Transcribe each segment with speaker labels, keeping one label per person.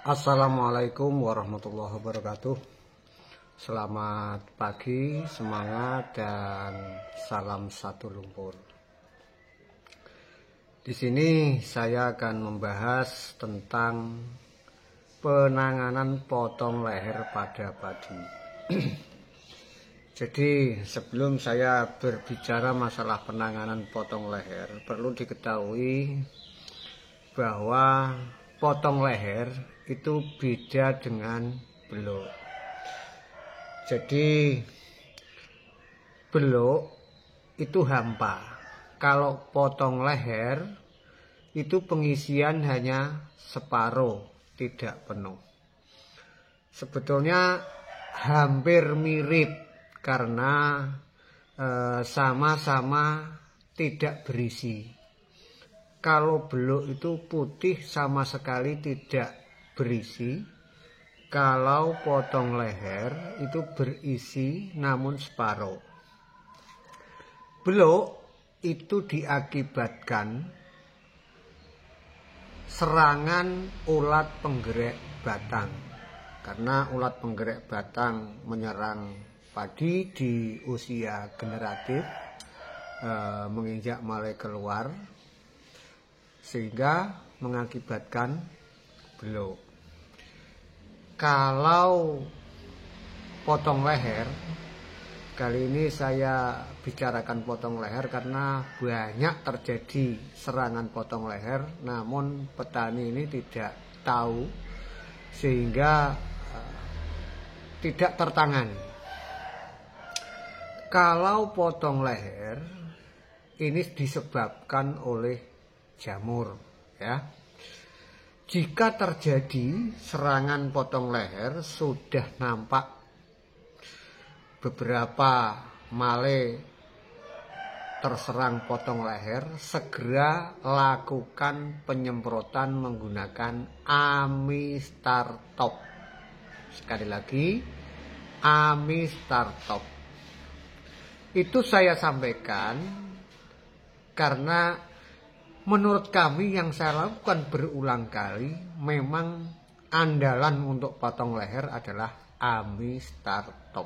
Speaker 1: Assalamualaikum warahmatullahi wabarakatuh. Selamat pagi, semangat dan salam satu lumpur. Di sini saya akan membahas tentang penanganan potong leher pada padi. Jadi sebelum saya berbicara masalah penanganan potong leher, perlu diketahui bahwa potong leher itu beda dengan belok. Jadi belok itu hampa. Kalau potong leher itu pengisian hanya separuh, tidak penuh. Sebetulnya hampir mirip karena sama-sama tidak berisi. Kalau belok itu putih sama sekali tidak berisi. Kalau potong leher itu berisi namun separuh. Belok itu diakibatkan serangan ulat penggerak batang. Karena ulat penggerak batang menyerang padi di usia generatif, menginjak mulai keluar, sehingga mengakibatkan belok. Kalau potong leher, kali ini saya bicarakan potong leher karena banyak terjadi serangan potong leher, namun petani ini tidak tahu sehingga tidak tertangani. Kalau potong leher ini disebabkan oleh jamur, ya. Jika terjadi serangan potong leher, sudah nampak beberapa male terserang potong leher, segera lakukan penyemprotan menggunakan Amistartop. Sekali lagi, Amistartop. Itu saya sampaikan karena menurut kami yang saya lakukan berulang kali, memang andalan untuk potong leher adalah Amistartop.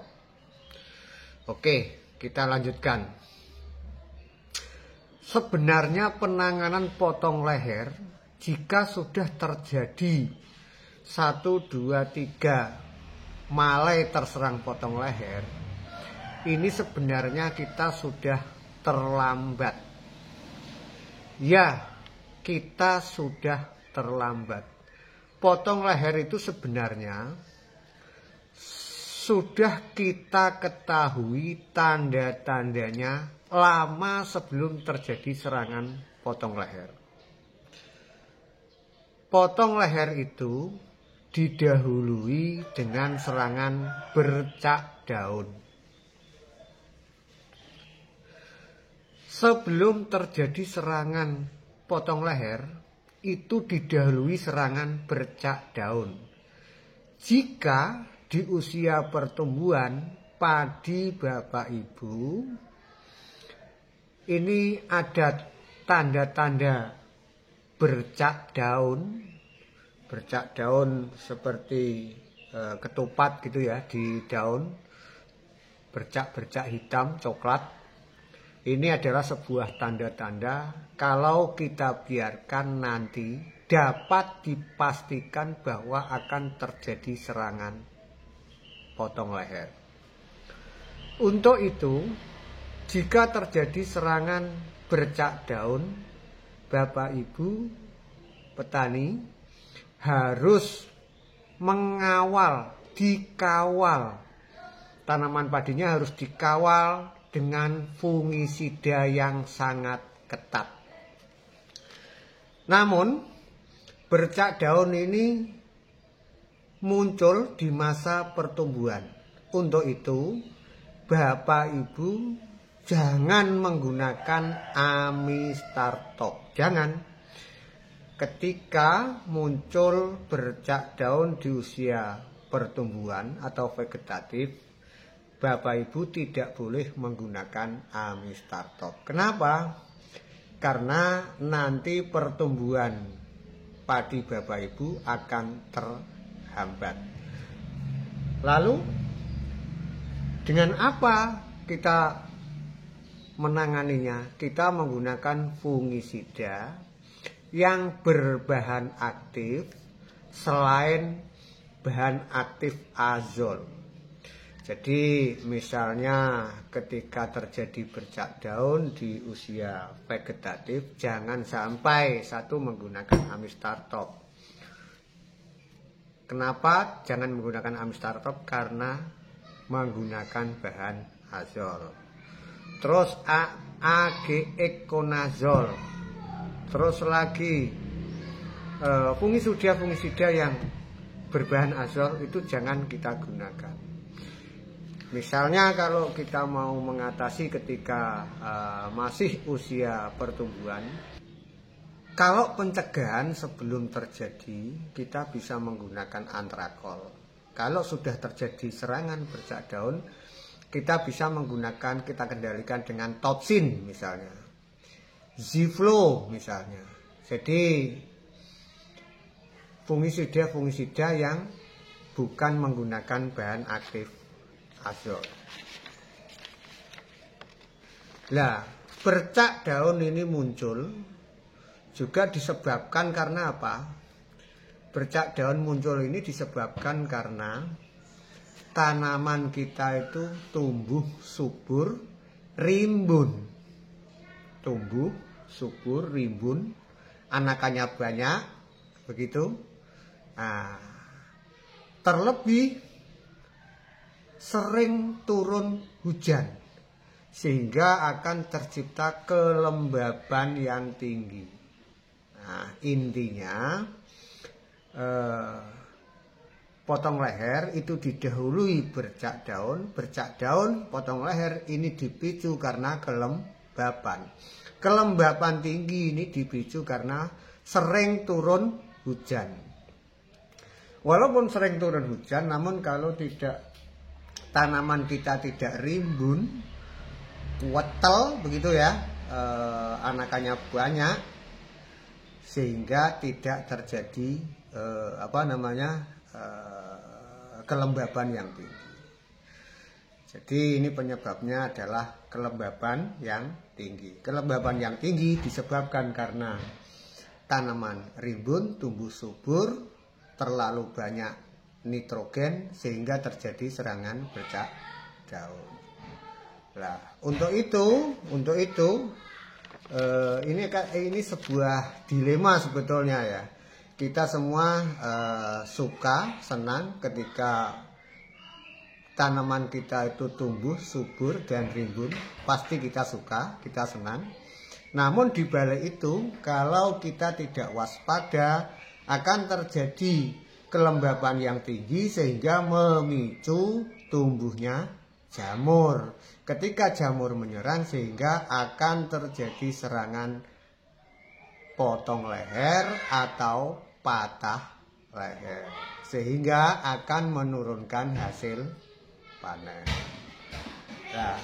Speaker 1: Oke, kita lanjutkan. Sebenarnya penanganan potong leher jika sudah terjadi 1, 2, 3 malai terserang potong leher, ini sebenarnya kita sudah terlambat. Ya, kita sudah terlambat. Potong leher itu sebenarnya sudah kita ketahui tanda-tandanya lama sebelum terjadi serangan potong leher. Potong leher itu didahului dengan serangan bercak daun. Sebelum terjadi serangan potong leher, itu didahului serangan bercak daun. Jika di usia pertumbuhan padi Bapak Ibu, ini ada tanda-tanda bercak daun. Bercak daun seperti ketupat gitu ya di daun. Bercak-bercak hitam, coklat. Ini adalah sebuah tanda-tanda kalau kita biarkan nanti dapat dipastikan bahwa akan terjadi serangan potong leher. Untuk itu, jika terjadi serangan bercak daun, Bapak Ibu petani harus mengawal, dikawal. Tanaman padinya harus dikawal dengan fungisida yang sangat ketat. Namun bercak daun ini muncul di masa pertumbuhan. Untuk itu Bapak Ibu jangan menggunakan Amistartop. Jangan. Ketika muncul bercak daun di usia pertumbuhan atau vegetatif, Bapak Ibu tidak boleh menggunakan Amistartop. Kenapa? Karena nanti pertumbuhan padi Bapak Ibu akan terhambat. Lalu dengan apa kita menanganinya? Kita menggunakan fungisida yang berbahan aktif selain bahan aktif azol. Jadi misalnya ketika terjadi bercak daun di usia vegetatif, jangan sampai satu menggunakan amistartop. Kenapa jangan menggunakan amistartop? Karena menggunakan bahan azol. Terus agekonazol. Terus lagi fungisida yang berbahan azol itu jangan kita gunakan. Misalnya kalau kita mau mengatasi ketika masih usia pertumbuhan, kalau pencegahan sebelum terjadi kita bisa menggunakan antrakol. Kalau sudah terjadi serangan bercak daun, kita bisa menggunakan, kita kendalikan dengan topsin misalnya, Ziflo misalnya. Jadi fungisida yang bukan menggunakan bahan aktif azol. Nah, bercak daun ini muncul juga disebabkan karena apa? Bercak daun muncul ini disebabkan karena tanaman kita itu tumbuh subur, rimbun. Tumbuh subur, rimbun, anakannya banyak, begitu. Nah, terlebih sering turun hujan sehingga akan tercipta kelembaban yang tinggi. Nah, intinya potong leher itu didahului bercak daun. Bercak daun, potong leher ini dipicu karena kelembaban. Kelembaban tinggi ini dipicu karena sering turun hujan. Walaupun sering turun hujan, namun kalau tanaman kita tidak rimbun, wetel begitu ya, anakannya banyak, sehingga tidak terjadi kelembaban yang tinggi. Jadi ini penyebabnya adalah kelembaban yang tinggi. Kelembaban yang tinggi disebabkan karena tanaman rimbun, tumbuh subur, terlalu banyak nitrogen sehingga terjadi serangan bercak daun. Nah, untuk itu ini sebuah dilema sebetulnya ya. Kita semua suka, senang ketika tanaman kita itu tumbuh subur dan rimbun. Pasti kita suka, kita senang. Namun di balik itu, kalau kita tidak waspada, akan terjadi kelembaban yang tinggi sehingga memicu tumbuhnya jamur. Ketika jamur menyerang sehingga akan terjadi serangan potong leher atau patah leher, sehingga akan menurunkan hasil panen. Nah,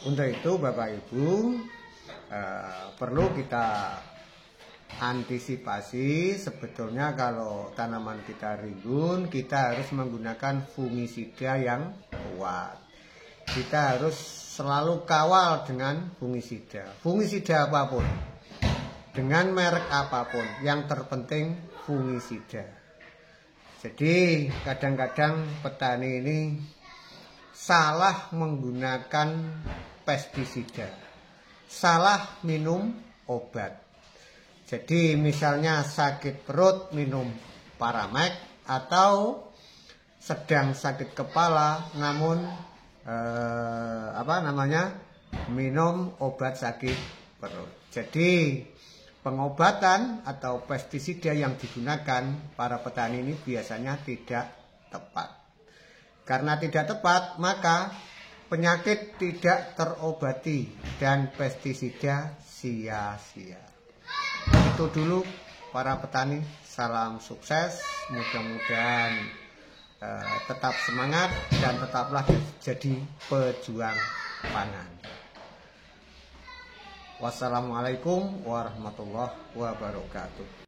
Speaker 1: untuk itu Bapak Ibu perlu kita antisipasi. Sebetulnya kalau tanaman kita rimbun, kita harus menggunakan fungisida yang kuat. Kita harus selalu kawal dengan fungisida. Fungisida apapun, dengan merek apapun, yang terpenting fungisida. Jadi kadang-kadang petani ini salah menggunakan pestisida, salah minum obat. Jadi misalnya sakit perut minum Paramek, atau sedang sakit kepala namun minum obat sakit perut. Jadi pengobatan atau pestisida yang digunakan para petani ini biasanya tidak tepat. Karena tidak tepat, maka penyakit tidak terobati dan pestisida sia-sia. Itu dulu para petani, salam sukses, mudah-mudahan tetap semangat dan tetaplah jadi pejuang pangan. Wassalamualaikum warahmatullahi wabarakatuh.